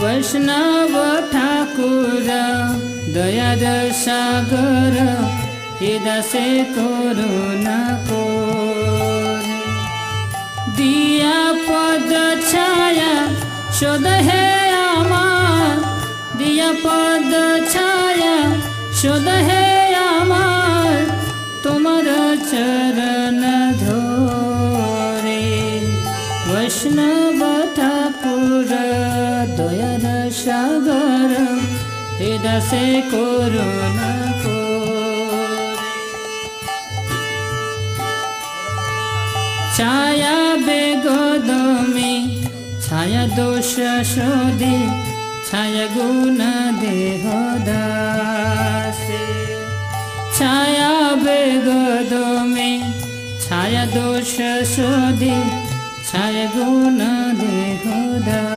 वैष्णव ठाकुर दयाद सागर दासे करुणा कोर दिया पद छाया शोध हे आमार दिया पद छाया शोध हे आमार तुम्हार चरण धरे वैष्णव ठाकुर दयार सागर दासे करुणा कोर छाया बेगदमे छाया दोष शोधे छाया गुण देह दासे छाया बेगदमे छाया दोष शोधे छाया गुण देह दासे।